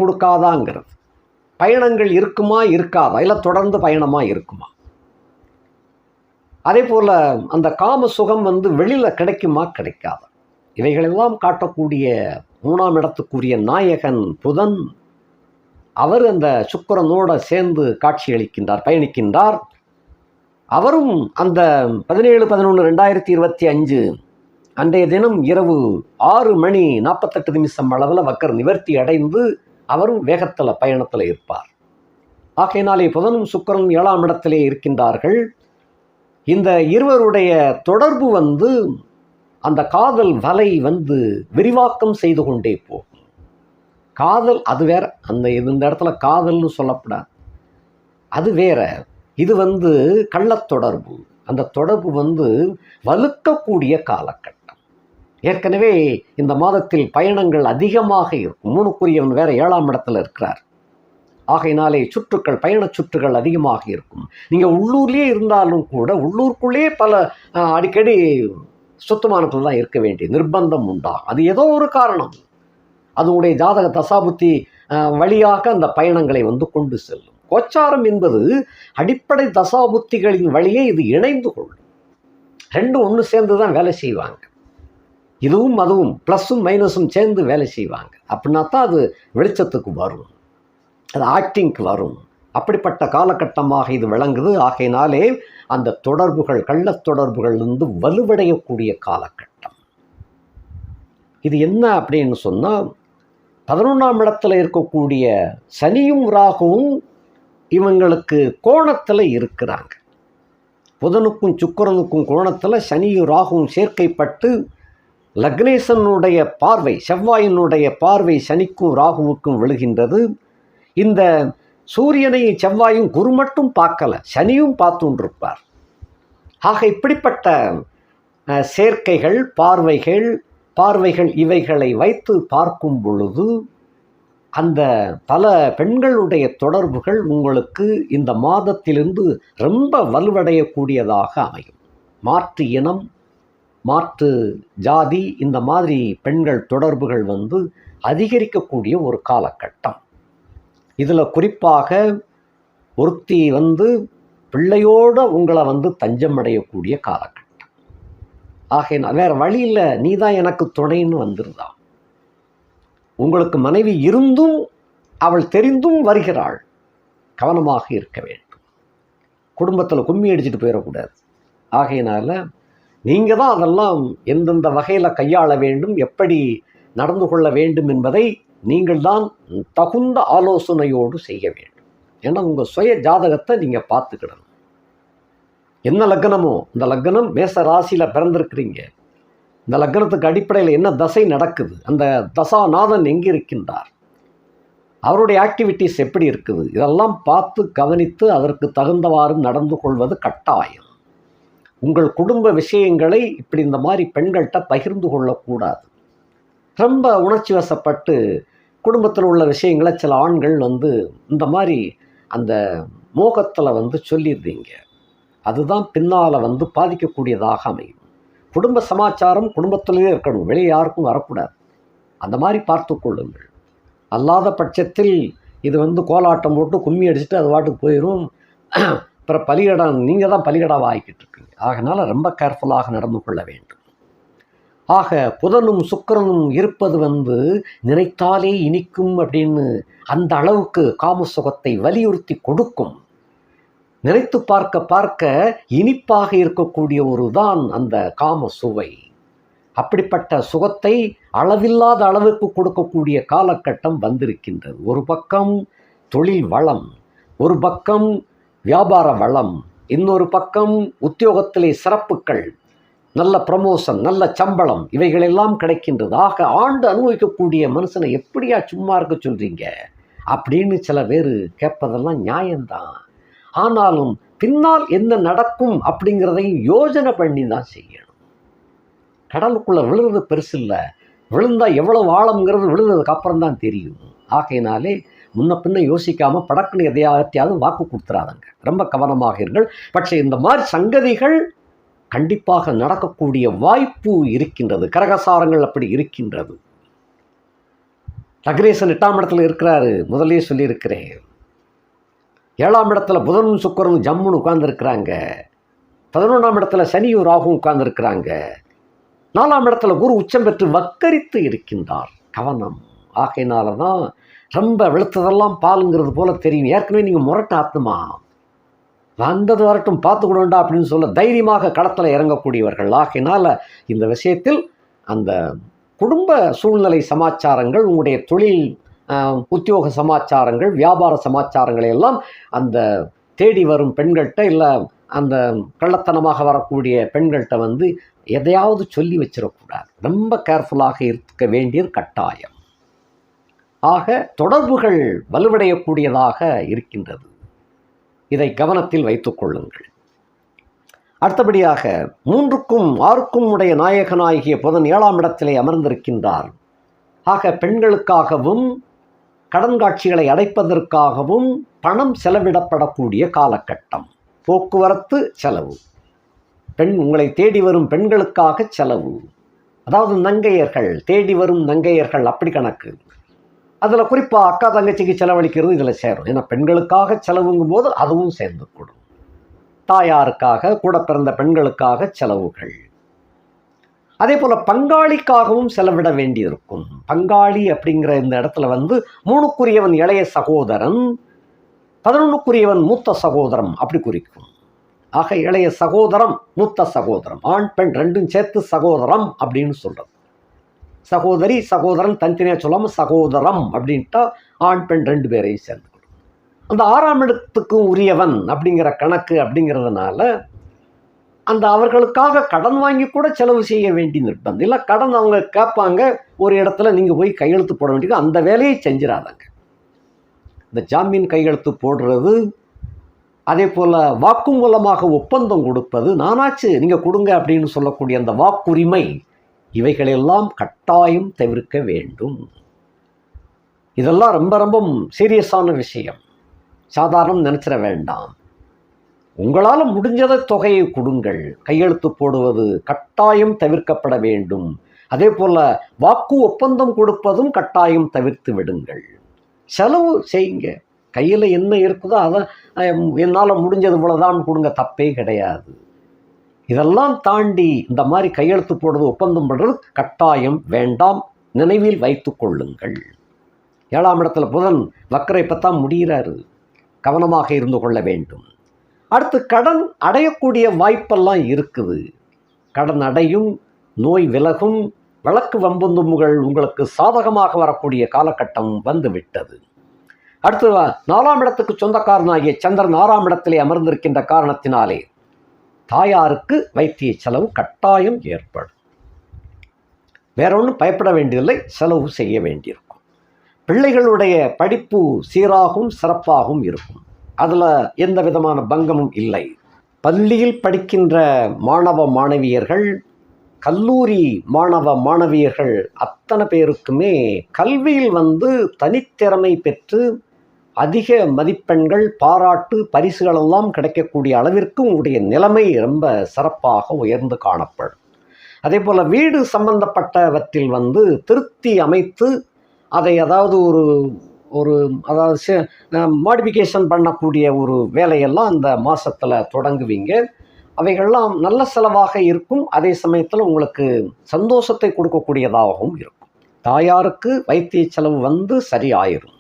கொடுக்காதாங்கிறது. பயணங்கள் இருக்குமா இருக்காதா, இல்லை தொடர்ந்து பயணமாக இருக்குமா. அதே போல் அந்த காம சுகம் வெளியில் கிடைக்குமா கிடைக்காதா, இவைகளெல்லாம் காட்டக்கூடிய 3ஆம் இடத்துக்குரிய நாயகன் புதன். அவர் அந்த சுக்கிரனோடு சேர்ந்து பயணிக்கின்றார். அவரும் அந்த 17/11/2025 அன்றைய தினம் இரவு 6:48 அளவில் வக்கர நிவர்த்தி அடைந்து அவரும் வேகத்தில் பயணத்தில் இருப்பார். ஆகையினாலே புதனும் சுக்கிரனும் 7ஆம் இடத்திலே இருக்கின்றார்கள். இந்த இருவருடைய தொடர்பு அந்த காதல் வலை விரிவாக்கம் செய்து கொண்டே போகும். காதல் அது வேற, இந்த இடத்துல காதல்னு சொல்லப்படாது, அது வேற. இது கள்ளத்தொடர்பு. அந்த தொடர்பு வலுக்கக்கூடிய காலகட்டம். ஏற்கனவே இந்த மாதத்தில் பயணங்கள் அதிகமாக இருக்கும். 3க்குரியவன் வேற 7ஆம் இடத்துல இருக்கிறார். ஆகையினாலே பயண சுற்றுகள் அதிகமாக இருக்கும். நீங்கள் உள்ளூர்லேயே இருந்தாலும் கூட உள்ளூருக்குள்ளேயே பல அடிக்கடி சுத்தமானத்தில் தான் இருக்க வேண்டிய நிர்பந்தம் உண்டாகும். அது ஏதோ ஒரு காரணம், அதனுடைய ஜாதக தசாபுத்தி வழியாக அந்த பயணங்களை கொண்டு செல்லும். கோச்சாரம் என்பது அடிப்படை தசாபுத்திகளின் வழியே இது இணைந்து கொள்ளும். 2 ஒன்று சேர்ந்து தான் வேலை செய்வாங்க. இதுவும் அதுவும் ப்ளஸ்ஸும் மைனஸும் சேர்ந்து வேலை செய்வாங்க. அப்படின்னா தான் அது வெளிச்சத்துக்கு வரும், அது ஆக்டிங்க்கு வரும். அப்படிப்பட்ட காலகட்டமாக இது விளங்குது. ஆகையினாலே அந்த தொடர்புகள், கள்ளத் தொடர்புகள் வலுவடையக்கூடிய காலகட்டம். இது என்ன அப்படின்னு சொன்னால், 11ஆம் இடத்துல இருக்கக்கூடிய சனியும் ராகுவும் இவங்களுக்கு கோணத்தில் இருக்கிறாங்க. புதனுக்கும் சுக்கிரனுக்கும் கோணத்தில் சனியும் ராகுவும் சேர்க்கைப்பட்டு லக்னேசனுடைய பார்வை, செவ்வாயினுடைய பார்வை சனிக்கும் ராகுவுக்கும் விழுகின்றது. இந்த சூரியனை செவ்வாயும் குரு மட்டும் பார்க்கல, சனியும் பார்த்துருப்பார். ஆக இப்படிப்பட்ட சேர்க்கைகள், பார்வைகள் இவைகளை வைத்து பார்க்கும் பொழுது அந்த பல பெண்களுடைய தொடர்புகள் உங்களுக்கு இந்த மாதத்திலிருந்து ரொம்ப வலுவடையக்கூடியதாக அமையும். மாற்று இனம், மாற்று ஜாதி, இந்த மாதிரி பெண்கள் தொடர்புகள் அதிகரிக்கக்கூடிய ஒரு காலகட்டம். இதில் குறிப்பாக ஒருத்தி பிள்ளையோடு உங்களை தஞ்சம் அடையக்கூடிய காலகட்டம். ஆகையினால் வேறு வழியில் நீ தான் எனக்கு துணைன்னு வந்துருதா. உங்களுக்கு மனைவி இருந்தும் அவள் தெரிந்தும் வருகிறாள். கவனமாக இருக்க வேண்டும். குடும்பத்தில் கும்மி அடிச்சுட்டு போயிடக்கூடாது. ஆகையினால் நீங்கள் தான் அதெல்லாம் எந்தெந்த வகையில் கையாள வேண்டும், எப்படி நடந்து கொள்ள வேண்டும் என்பதை நீங்கள் தான் தகுந்த ஆலோசனையோடு செய்ய வேண்டும். ஏன்னா உங்கள் சுய ஜாதகத்தை நீங்கள் பார்த்துக்கிடணும். என்ன லக்னமோ இந்த லக்னம் மேச ராசியில் பிறந்திருக்கிறீங்க. இந்த லக்னத்துக்கு அடிப்படையில் என்ன தசை நடக்குது, அந்த தசாநாதன் எங்கே இருக்கின்றார், அவருடைய ஆக்டிவிட்டீஸ் எப்படி இருக்குது, இதெல்லாம் பார்த்து கவனித்து அதற்கு தகுந்தவாறு நடந்து கொள்வது கட்டாயம். உங்கள் குடும்ப விஷயங்களை இப்படி இந்த மாதிரி பெண்கள்கிட்ட பகிர்ந்து கொள்ளக்கூடாது. ரொம்ப உணர்ச்சி வசப்பட்டு குடும்பத்தில் உள்ள விஷயங்களை சில ஆண்கள் இந்த மாதிரி அந்த மோகத்தில் சொல்லிடுறீங்க. அதுதான் பின்னால் பாதிக்கக்கூடியதாக அமையும். குடும்ப சமாச்சாரம் குடும்பத்திலே இருக்கணும், வெளியே யாருக்கும் வரக்கூடாது. அந்த மாதிரி பார்த்து கொள்ளுங்கள். அல்லாத பட்சத்தில் இது கோலாட்டம் போட்டு கும்மி அடிச்சுட்டு அது பாட்டுக்கு போயிடும். அப்புறம் பலிகடம் நீங்கள் தான் பலிகடாவாக ஆகிக்கிட்டு இருக்கீங்க. ஆகனால ரொம்ப கேர்ஃபுல்லாக நடந்து கொள்ள வேண்டும். ஆக புதனும் சுக்கிரனும் இருப்பது நினைத்தாலே இனிக்கும் அப்படின்னு அந்த அளவுக்கு காம சுகத்தை வலியுறுத்தி கொடுக்கும். நினைத்து பார்க்க பார்க்க இனிப்பாக இருக்கக்கூடிய ஒரு தான் அந்த காம சுவை. அப்படிப்பட்ட சுகத்தை அளவில்லாத அளவுக்கு கொடுக்கக்கூடிய காலகட்டம் வந்திருக்கின்றது. ஒரு பக்கம் தொழில் வளம், ஒரு பக்கம் வியாபார வளம், இன்னொரு பக்கம் உத்தியோகத்திலே சிறப்புகள், நல்ல ப்ரமோஷன், நல்ல சம்பளம், இவைகளெல்லாம் கிடைக்கின்றது. ஆக ஆண்டு அனுபவிக்கக்கூடிய மனுஷனை எப்படியா சும்மா இருக்க சொல்கிறீங்க அப்படின்னு சில பேர் கேட்பதெல்லாம் நியாயம்தான். ஆனாலும் பின்னால் என்ன நடக்கும் அப்படிங்கிறதையும் யோஜனை பண்ணி தான் செய்யணும். கடலுக்குள்ளே விழுறது பெருசு இல்லை, விழுந்தால் எவ்வளவு ஆழம்ங்கிறது விழுந்ததுக்கு அப்புறம் தான் தெரியும். ஆகையினாலே முன்ன பின்ன யோசிக்காமல் படக்குன்னு எதையாவது வாக்கு கொடுத்துறாதங்க. ரொம்ப கவனமாக இருங்கள். பட்சே இந்த மாதிரி சங்கதிகள் கண்டிப்பாக நடக்கக்கூடிய வாய்ப்பு இருக்கின்றது. கரகசாரங்கள் அப்படி இருக்கின்றது. லக்னேசன் 8ஆம் இடத்துல இருக்கிறாரு, முதலே சொல்லியிருக்கிறேன். 7ஆம் இடத்துல புதனும் சுக்கிரனும் ஜம்முன்னு உட்கார்ந்துருக்கிறாங்க. 11ஆம் இடத்துல சனியும் ராகுவும் உட்கார்ந்துருக்கிறாங்க. 4ஆம் இடத்துல குரு உச்சம் பெற்று வக்கரித்து இருக்கின்றார். கவனம். ஆகையினால தான் ரொம்ப வெளுத்ததெல்லாம் பாலுங்கிறது போல தெரியும். ஏற்கனவே நீங்கள் முரட்டு ஆத்மா, வந்தது வரட்டும் பார்த்துக்கூடா அப்படின்னு சொல்ல தைரியமாக களத்தில் இறங்கக்கூடியவர்கள். ஆகையினால் இந்த விஷயத்தில் அந்த குடும்ப சூழ்நிலை சமாச்சாரங்கள், உங்களுடைய தொழில் உத்தியோக சமாச்சாரங்கள், வியாபார சமாச்சாரங்களை எல்லாம் அந்த தேடி வரும் பெண்கள்கிட்ட இல்லை அந்த கள்ளத்தனமாக வரக்கூடிய பெண்கள்கிட்ட எதையாவது சொல்லி வச்சிடக்கூடாது. ரொம்ப கேர்ஃபுல்லாக இருக்க வேண்டியது கட்டாயம். ஆக தொடர்புகள் வலுவடையக்கூடியதாக இருக்கின்றது. இதை கவனத்தில் வைத்துக் கொள்ளுங்கள். அடுத்தபடியாக 3க்கும் 6க்கும் உடைய நாயகனாகிய புதன் 7ஆம் இடத்திலே அமர்ந்திருக்கின்றார். ஆக பெண்களுக்காகவும் கடன் காட்சிகளை அடைப்பதற்காகவும் பணம் செலவிடப்படக்கூடிய காலகட்டம். போக்குவரத்து செலவு, உங்களை தேடி வரும் பெண்களுக்காக செலவு, அதாவது நங்கையர்கள், தேடி வரும் நங்கையர்கள் அப்படி கணக்கு. அதில் குறிப்பாக அக்கா தங்கச்சிக்கு செலவழிக்கிறது இதில் சேரும். ஏன்னா பெண்களுக்காக செலவுங்கும் போது அதுவும் சேர்ந்து கூடும். தாயாருக்காக, கூட பிறந்த பெண்களுக்காக செலவுகள். அதே போல் பங்காளிக்காகவும் செலவிட வேண்டியிருக்கும். பங்காளி அப்படிங்கிற இந்த இடத்துல 3க்குரியவன் இளைய சகோதரன், 11க்குரியவன் மூத்த சகோதரம் அப்படி குறிக்கும். ஆக இளைய சகோதரம், மூத்த சகோதரம், ஆண் பெண் ரெண்டும் சேர்த்து சகோதரம் அப்படின்னு சொல்கிறது. சகோதரி சகோதரன் தனித்தனியாக சொல்லாமல் சகோதரம் அப்படின்ட்டா ஆண் பெண் 2 பேரையும் சேர்ந்து அந்த 6ஆம் இடத்துக்கு உரியவன் அப்படிங்கிற கணக்கு. அப்படிங்கிறதுனால அந்த அவர்களுக்காக கடன் வாங்கி கூட செலவு செய்ய வேண்டி நிர்பந்தம் இல்லை. கடன் அவங்க கேட்பாங்க, ஒரு இடத்துல நீங்கள் போய் கையெழுத்து போட வேண்டியது, அந்த வேலையை செஞ்சிடாதாங்க. இந்த ஜாமீன் கையெழுத்து போடுறது, அதே போல் வாக்கு மூலமாக ஒப்பந்தம் கொடுப்பது, நானாச்சு நீங்கள் கொடுங்க அப்படின்னு சொல்லக்கூடிய அந்த வாக்குரிமை, இவைகளெல்லாம் கட்டாயம் தவிர்க்க வேண்டும். இதெல்லாம் ரொம்ப ரொம்ப சீரியஸான விஷயம். சாதாரணம் நினச்சிட வேண்டாம். உங்களால் முடிஞ்சதை தொகையை கொடுங்கள். கையெழுத்து போடுவது கட்டாயம் தவிர்க்கப்பட வேண்டும். அதே போல் வாக்கு ஒப்பந்தம் கொடுப்பதும் கட்டாயம் தவிர்த்து விடுங்கள். செலவு செய்யுங்க. கையில் என்ன இருக்குதோ அதை என்னால் முடிஞ்சது இவ்வளோதான் கொடுங்க, தப்பே கிடையாது. இதெல்லாம் தாண்டி இந்த மாதிரி கையெழுத்து போடுறது, ஒப்பந்தம் பண்ணுறது கட்டாயம் வேண்டாம். நினைவில் வைத்து கொள்ளுங்கள். 7ஆம் இடத்துல புதன் வக்கரை பத்தான் முடிகிறாரு. கவனமாக இருந்து கொள்ள வேண்டும். அடுத்து கடன் அடையக்கூடிய வாய்ப்பெல்லாம் இருக்குது. கடன் அடையும், நோய் விலகும், வழக்கு வம்புந்துமுகள் உங்களுக்கு சாதகமாக வரக்கூடிய காலகட்டம் வந்து விட்டது. அடுத்து 4ஆம் இடத்துக்கு சொந்தக்காரனாகிய சந்திரன் 6ஆம் இடத்திலே அமர்ந்திருக்கின்ற காரணத்தினாலே தாயாருக்கு வைத்திய செலவு கட்டாயம் ஏற்படும். வேற ஒன்றும் பயப்பட வேண்டியதில்லை, செலவு செய்ய வேண்டியிருக்கும். பிள்ளைகளுடைய படிப்பு சீராகவும் சிறப்பாகவும் இருக்கும். அதில் எந்த விதமான பங்கமும் இல்லை. பள்ளியில் படிக்கின்ற மாணவ மாணவியர்கள், கல்லூரி மாணவ மாணவியர்கள் அத்தனை பேருக்குமே கல்வியில் தனித்திறமை பெற்று அதிக மதிப்பெண்கள், பாராட்டு, பரிசுகளெல்லாம் கிடைக்கக்கூடிய அளவிற்கு உங்களுடைய நிலைமை ரொம்ப சிறப்பாக உயர்ந்து காணப்படும். அதே போல் வீடு சம்பந்தப்பட்டவற்றில் திருத்தி அமைத்து அதை அதாவது மாடிஃபிகேஷன் பண்ணக்கூடிய ஒரு வேலையெல்லாம் அந்த மாதத்தில் தொடங்குவீங்க. அவைகள்லாம் நல்ல செலவாக இருக்கும். அதே சமயத்தில் உங்களுக்கு சந்தோஷத்தை கொடுக்கக்கூடியதாகவும் இருக்கும். தாயாருக்கு வைத்திய செலவு சரியாயிரும்.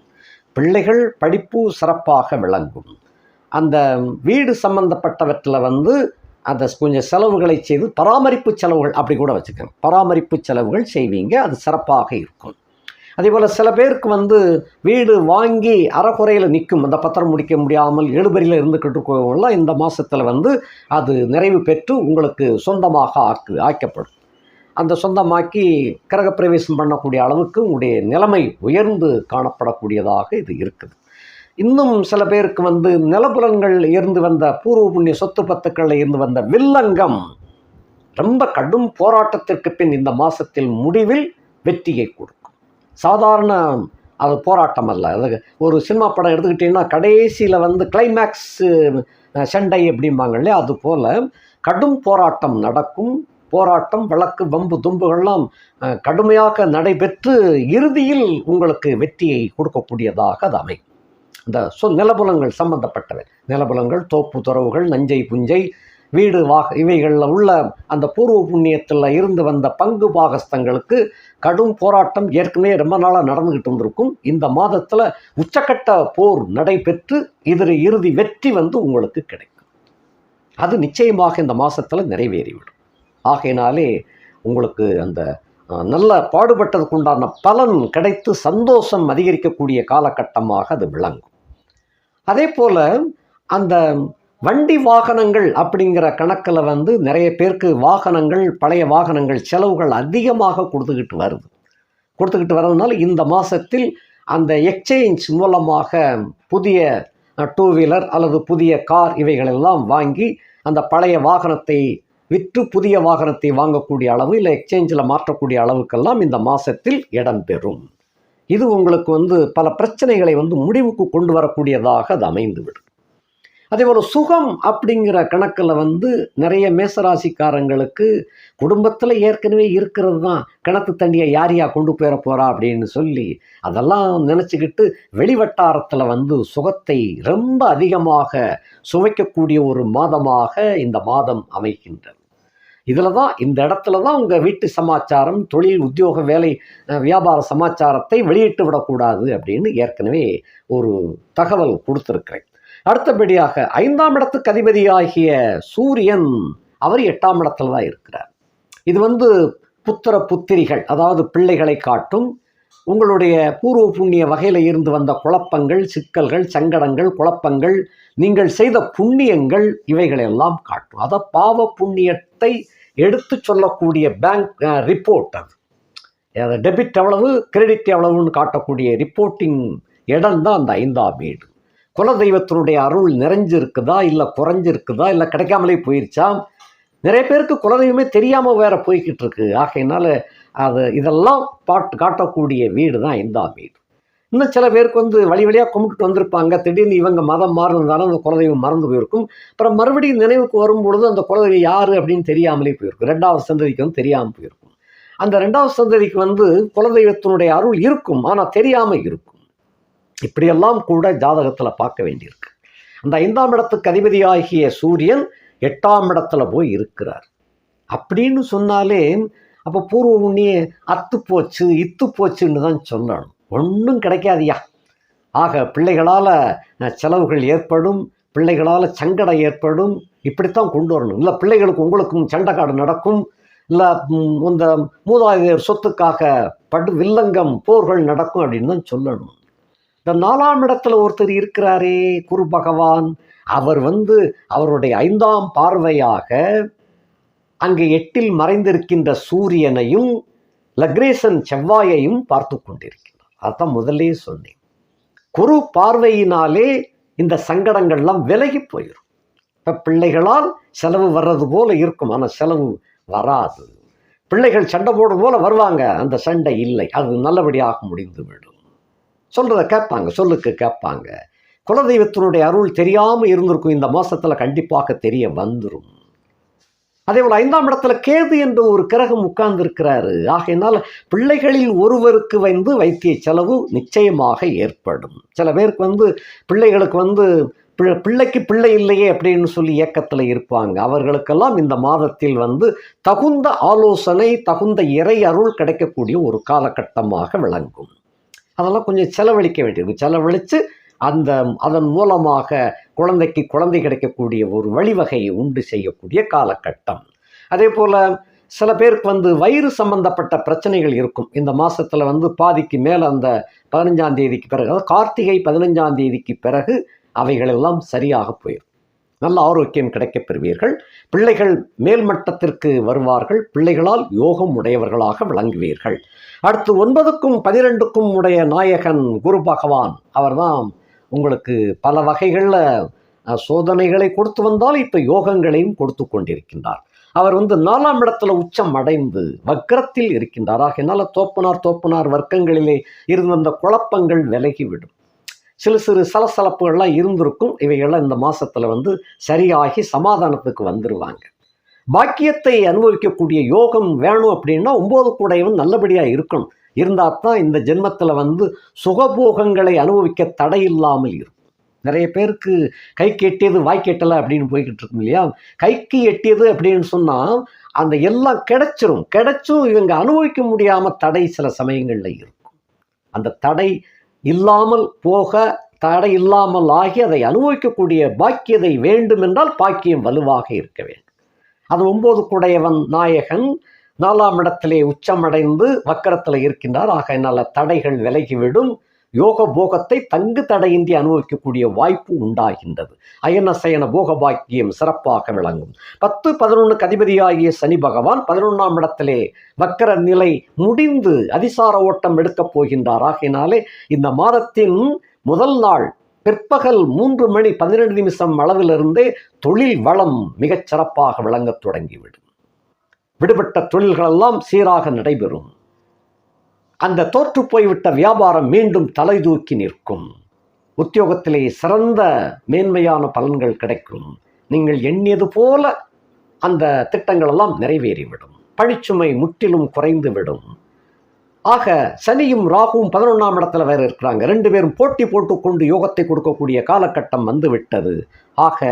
பிள்ளைகள் படிப்பு சிறப்பாக விளங்கும். அந்த வீடு சம்பந்தப்பட்டவற்றில் அந்த கொஞ்சம் செலவுகளை செய்து பராமரிப்பு செலவுகள் அப்படி கூட வச்சுக்கோங்க. பராமரிப்பு செலவுகள் செய்வீங்க, அது சிறப்பாக இருக்கும். அதே போல் சில பேருக்கு வீடு வாங்கி அறகுறையில் நிற்கும். அந்த பத்திரம் முடிக்க முடியாமல் எழுபறியில் இருந்துக்கிட்டு இருக்கவங்களாம் இந்த மாதத்தில் அது நிறைவு பெற்று உங்களுக்கு சொந்தமாக ஆக்கப்படும். அந்த சொந்தமாக்கி கிரகப்பிரவேசம் பண்ணக்கூடிய அளவுக்கு உங்களுடைய நிலைமை உயர்ந்து காணப்படக்கூடியதாக இது இருக்குது. இன்னும் சில பேருக்கு நிலப்புலன்கள் இருந்து வந்த பூர்வ புண்ணிய சொத்து பத்துக்களில் இருந்து வந்த வில்லங்கம் ரொம்ப கடும் போராட்டத்திற்கு பின் இந்த மாதத்தில் முடிவில் வெற்றியை கொடுக்கும். சாதாரண அது போராட்டம் அல்ல. அது ஒரு சினிமா படம் எடுத்துக்கிட்டிங்கன்னா கடைசியில் கிளைமேக்ஸ் சண்டை எப்படிம்பாங்க இல்லையா, அதுபோல் கடும் போராட்டம் நடக்கும். போராட்டம், வழக்கு, வம்பு தும்புகள்லாம் கடுமையாக நடைபெற்று இறுதியில் உங்களுக்கு வெற்றியை கொடுக்கக்கூடியதாக அது அமையும். இந்த நிலபுலங்கள் சம்பந்தப்பட்டவை, நிலபுலங்கள், தோப்பு துறவுகள், நஞ்சை புஞ்சை, வீடு இவைகளில் உள்ள அந்த பூர்வ புண்ணியத்தில் இருந்து வந்த பங்கு பாகஸ்தங்களுக்கு கடும் போராட்டம் ஏற்கனவே ரொம்ப நாளாக நடந்துக்கிட்டு இருந்திருக்கும். இந்த மாதத்தில் உச்சக்கட்ட போர் நடைபெற்று இறுதி வெற்றி உங்களுக்கு கிடைக்கும். அது நிச்சயமாக இந்த மாதத்தில் நிறைவேறிவிடும். ஆகையினாலே உங்களுக்கு அந்த நல்ல பாடுபட்டதுக்கு உண்டான பலன் கிடைத்து சந்தோஷம் அதிகரிக்கக்கூடிய காலகட்டமாக அது விளங்கும். அதே போல் அந்த வண்டி வாகனங்கள் அப்படிங்கிற கணக்கில் நிறைய பேருக்கு வாகனங்கள், பழைய வாகனங்கள் செலவுகள் அதிகமாக கொடுத்துக்கிட்டு வர்றதுனால இந்த மாதத்தில் அந்த எக்ஸ்சேஞ்ச் மூலமாக புதிய 2 வீலர் அல்லது புதிய கார் இவைகளெல்லாம் வாங்கி அந்த பழைய வாகனத்தை விற்று புதிய வாகனத்தை வாங்கக்கூடிய அளவு இல்லை எக்ஸ்சேஞ்சில் மாற்றக்கூடிய அளவுக்கெல்லாம் இந்த மாதத்தில் இடம்பெறும். இது உங்களுக்கு பல பிரச்சனைகளை முடிவுக்கு கொண்டு வரக்கூடியதாக அது அமைந்துவிடும். அதே போல் சுகம் அப்படிங்கிற கணக்கில் நிறைய மேசராசிக்காரங்களுக்கு குடும்பத்தில் ஏற்கனவே இருக்கிறது தான், கிணத்து தண்ணியை யாரையா கொண்டு போயிட போகிறா அப்படின்னு சொல்லி அதெல்லாம் நினச்சிக்கிட்டு வெளிவட்டாரத்தில் சுகத்தை ரொம்ப அதிகமாக சுவைக்கக்கூடிய ஒரு மாதமாக இந்த மாதம் அமைகின்றது. இதில் தான், இந்த இடத்துல தான் உங்கள் வீட்டு சமாச்சாரம், தொழில், உத்தியோக, வேலை, வியாபார சமாச்சாரத்தை வெளியிட்டு விடக்கூடாது அப்படின்னு ஏற்கனவே ஒரு தகவல் கொடுத்துருக்கிறேன். அடுத்தபடியாக 5ஆம் இடத்துக்கு அதிபதியாகிய சூரியன் அவர் 8ஆம் இடத்துல தான் இருக்கிறார். இது புத்திர புத்திரிகள், அதாவது பிள்ளைகளை காட்டும். உங்களுடைய பூர்வ புண்ணிய வகையில் இருந்து வந்த குழப்பங்கள், சிக்கல்கள், சங்கடங்கள், குழப்பங்கள், நீங்கள் செய்த புண்ணியங்கள் இவைகளெல்லாம் காட்டும். அதை பாவ புண்ணியத்தை எடுத்து சொல்லக்கூடிய பேங்க் ரிப்போர்ட். அது டெபிட் எவ்வளவு, கிரெடிட் எவ்வளவுன்னு காட்டக்கூடிய ரிப்போர்ட்டிங் இடம் தான் அந்த 5ஆம் வீடு. குலதெய்வத்தினுடைய அருள் நிறைஞ்சிருக்குதா, இல்லை குறைஞ்சிருக்குதா, இல்லை கிடைக்காமலே போயிடுச்சா? நிறைய பேருக்கு குலதெய்வமே தெரியாமல் வேற போய்கிட்டு இருக்கு. ஆகையினால இதெல்லாம் காட்டக்கூடிய வீடு தான் 5ஆம் வீடு. இன்னும் சில பேருக்கு வந்து வழி வழியாக கும்பிட்டுட்டு வந்திருப்பாங்க. திடீர்னு இவங்க மதம் மாறினதால அந்த குலதெய்வம் மறந்து போயிருக்கும். அப்புறம் மறுபடியும் நினைவுக்கு வரும்பொழுது அந்த குலதெய்வம் யார் அப்படின்னு தெரியாமலே போயிருக்கும். 2வது சந்ததிக்கு வந்து தெரியாமல் போயிருக்கும். அந்த 2வது சந்ததிக்கு வந்து குலதெய்வத்தினுடைய அருள் இருக்கும், ஆனால் தெரியாமல் இருக்கும். இப்படியெல்லாம் கூட ஜாதகத்தில் பார்க்க வேண்டியிருக்கு. அந்த 5ஆம் இடத்துக்கு அதிபதியாகிய சூரியன் 8ஆம் இடத்துல போய் இருக்கிறார் அப்படின்னு சொன்னாலே அப்போ பூர்வ புண்ணிய அத்து போச்சு இத்து போச்சுன்னு தான் சொல்லணும். ஒன்றும் கிடைக்காதியா. ஆக பிள்ளைகளால் செலவுகள் ஏற்படும், பிள்ளைகளால் சங்கடம் ஏற்படும், இப்படித்தான் கொண்டு வரணும். இல்லை பிள்ளைகளுக்கு உங்களுக்கும் சண்டைக்காடு நடக்கும், இல்லை இந்த மூதாதையர் சொத்துக்காக வில்லங்கம் போர்கள் நடக்கும் அப்படின்னு தான் சொல்லணும். இந்த 4ஆம் இடத்துல ஒருத்தர் இருக்கிறாரே குரு பகவான், அவர் வந்து அவருடைய 5ஆம் பார்வையாக அங்கே 8இல் மறைந்திருக்கின்ற சூரியனையும் லக்ரேசன் செவ்வாயையும் பார்த்து கொண்டிருக்கிறார். அதான் முதலே சொன்னேன். குரு பார்வையினாலே இந்த சங்கடங்கள்லாம் விலகி போயிடும். இப்போ பிள்ளைகளால் செலவு வர்றது போல இருக்கும், ஆனால் செலவு வராது. பிள்ளைகள் சண்டை போடுறது போல வருவாங்க, அந்த சண்டை இல்லை, அது நல்லபடியாக முடிந்து விடும். சொல்றதை கேட்பாங்க, சொல்லுக்கு கேட்பாங்க. குலதெய்வத்தினுடைய அருள் தெரியாமல் இருந்திருக்கும், இந்த மாசத்துல கண்டிப்பாக தெரிய வந்துடும். அதே போல் 5ஆம் இடத்துல கேது என்ற ஒரு கிரகம் உட்கார்ந்து இருக்கிறாரு. ஆகையினால் பிள்ளைகளில் ஒருவருக்கு வந்து வைத்திய செலவு நிச்சயமாக ஏற்படும். சில பேருக்கு வந்து பிள்ளைகளுக்கு வந்து பிள்ளைக்கு பிள்ளை இல்லையே அப்படின்னு சொல்லி ஏக்கத்தில் இருப்பாங்க. அவர்களுக்கெல்லாம் இந்த மாதத்தில் வந்து தகுந்த ஆலோசனை, தகுந்த இறை அருள் கிடைக்கக்கூடிய ஒரு காலகட்டமாக விளங்கும். அதெல்லாம் கொஞ்சம் செலவழிக்க வேண்டியிருக்கும். செலவழித்து அதன் மூலமாக குழந்தைக்கு குழந்தை கிடைக்கக்கூடிய ஒரு வழிவகையை உண்டு செய்யக்கூடிய காலகட்டம். அதே போல் சில பேருக்கு வந்து வயிறு சம்பந்தப்பட்ட பிரச்சனைகள் இருக்கும். இந்த மாதத்தில் வந்து பாதிக்கு மேலே அந்த 15ஆம் தேதிக்கு பிறகு, அதாவது கார்த்திகை 15ஆம் தேதிக்கு பிறகு அவைகளெல்லாம் சரியாக போயிடும். நல்ல ஆரோக்கியம் கிடைக்கப் பெறுவீர்கள். பிள்ளைகள் மேல்மட்டத்திற்கு வருவார்கள். பிள்ளைகளால் யோகம் உடையவர்களாக விளங்குவீர்கள். அடுத்து 9க்கும் 12க்கும் உடைய நாயகன் குரு பகவான். அவர்தான் உங்களுக்கு பல வகைகளில் சோதனைகளை கொடுத்து வந்தால் இப்போ யோகங்களையும் கொடுத்து கொண்டிருக்கின்றார். அவர் வந்து 4ஆம் இடத்துல உச்சம் அடைந்து வக்ரத்தில் இருக்கின்றார். ஆகையினால தோப்பனார் வர்க்கங்களிலே இருந்து அந்த குழப்பங்கள் விலகிவிடும். சிறு சலசலப்புகள்லாம் இருந்திருக்கும். இவைகள்லாம் இந்த மாசத்துல வந்து சரியாகி சமாதானத்துக்கு வந்துருவாங்க. பாக்கியத்தை அனுபவிக்கக்கூடிய யோகம் வேணும் அப்படின்னா 9 கூடையவன் நல்லபடியா இருக்கணும். இருந்தால் தான் இந்த ஜென்மத்தில் வந்து சுகபோகங்களை அனுபவிக்க தடை இல்லாமல் இருக்கும். நிறைய பேருக்கு கைக்கு எட்டியது வாய்க்கு எட்டலை அப்படின்னு போய்கிட்டு இருக்கும் இல்லையா. கைக்கு எட்டியது அப்படின்னு சொன்னால் அந்த எல்லாம் கிடைச்சும் இவங்க அனுபவிக்க முடியாமல் தடை சில சமயங்களில் இருக்கும். அந்த தடை இல்லாமல் போக, தடை இல்லாமல் ஆகி அதை அனுபவிக்கக்கூடிய பாக்கியதை வேண்டும் என்றால் பாக்கியம் வலுவாக இருக்க வேண்டும். அது 9 கூடையவன் நாயகன் 4ஆம் இடத்திலே உச்சமடைந்து வக்கரத்தில் இருக்கின்றார். ஆகையினால தடைகள் விலகிவிடும். யோக போகத்தை தங்கு தடையின்றி அனுபவிக்கக்கூடிய வாய்ப்பு உண்டாகின்றது. அயன சயன போக பாக்கியம் சிறப்பாக விளங்கும். 10, 11க்கு அதிபதியாகிய சனி பகவான் 11ஆம் இடத்திலே வக்கர நிலை முடிந்து அதிசார ஓட்டம் எடுக்கப் போகின்றார். ஆகையினாலே இந்த மாதத்தின் முதல் நாள் பிற்பகல் 3:12 அளவிலிருந்தே தொழில் வளம் மிகச் சிறப்பாக விளங்கத் தொடங்கிவிடும். விடுபட்ட தொழில்களெல்லாம் சீராக நடைபெறும். அந்த தோற்று போய்விட்ட வியாபாரம் மீண்டும் தலை தூக்கி நிற்கும். உத்தியோகத்திலே சிறந்த மேன்மையான பலன்கள் கிடைக்கும். நீங்கள் எண்ணியது போல அந்த திட்டங்களெல்லாம் நிறைவேறிவிடும். பணிச்சுமை முற்றிலும் குறைந்துவிடும். ஆக சனியும் ராகுவும் 11ஆம் இடத்துல வேற இருக்கிறாங்க. 2 பேரும் போட்டி போட்டுக்கொண்டு யோகத்தை கொடுக்கக்கூடிய காலகட்டம் வந்து விட்டது. ஆக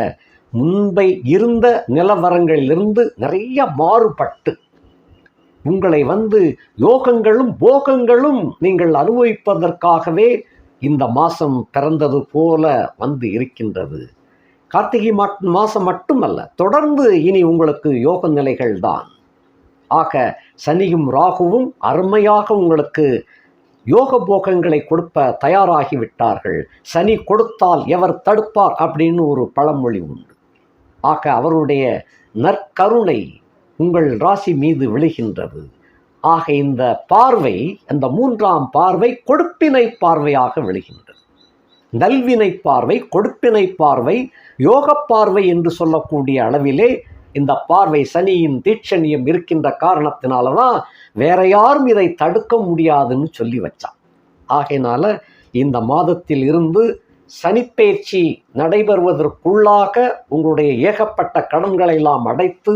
முன்பை இருந்த நிலவரங்களிலிருந்து நிறைய மாறுபட்டு உங்களை வந்து யோகங்களும் போகங்களும் நீங்கள் அனுபவிப்பதற்காகவே இந்த மாதம் பிறந்தது போல வந்து இருக்கின்றது. கார்த்திகை மாதம் மட்டுமல்ல, தொடர்ந்து இனி உங்களுக்கு யோக நிலைகள் தான். ஆக சனியும் ராகுவும் அருமையாக உங்களுக்கு யோக போகங்களை கொடுப்ப தயாராகி விட்டார்கள். சனி கொடுத்தால் எவர் தடுப்பார் அப்படின்னு ஒரு பழமொழி உண்டு. ஆக அவருடைய நற்கருணை உங்கள் ராசி மீது விழுகின்றது. ஆக இந்த பார்வை, அந்த 3ஆம் பார்வை கொடுப்பினை பார்வையாக விழுகின்றது. நல்வினை பார்வை, கொடுப்பினை பார்வை, யோக பார்வை என்று சொல்லக்கூடிய அளவிலே இந்த பார்வை சனியின் தீட்சணியம் இருக்கின்ற காரணத்தினால தான் வேற யாரும் இதை தடுக்க முடியாதுன்னு சொல்லி வச்சான். ஆகையினால இந்த மாதத்தில் இருந்து சனிப்பெயர்ச்சி நடைபெறுவதற்குள்ளாக உங்களுடைய ஏகப்பட்ட கடன்களை எல்லாம் அடைத்து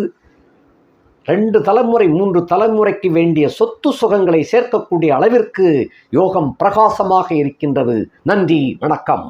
2 தலைமுறை 3 தலைமுறைக்கு வேண்டிய சொத்து சுகங்களை சேர்க்கக்கூடிய அளவிற்கு யோகம் பிரகாசமாக இருக்கின்றது. நன்றி, வணக்கம்.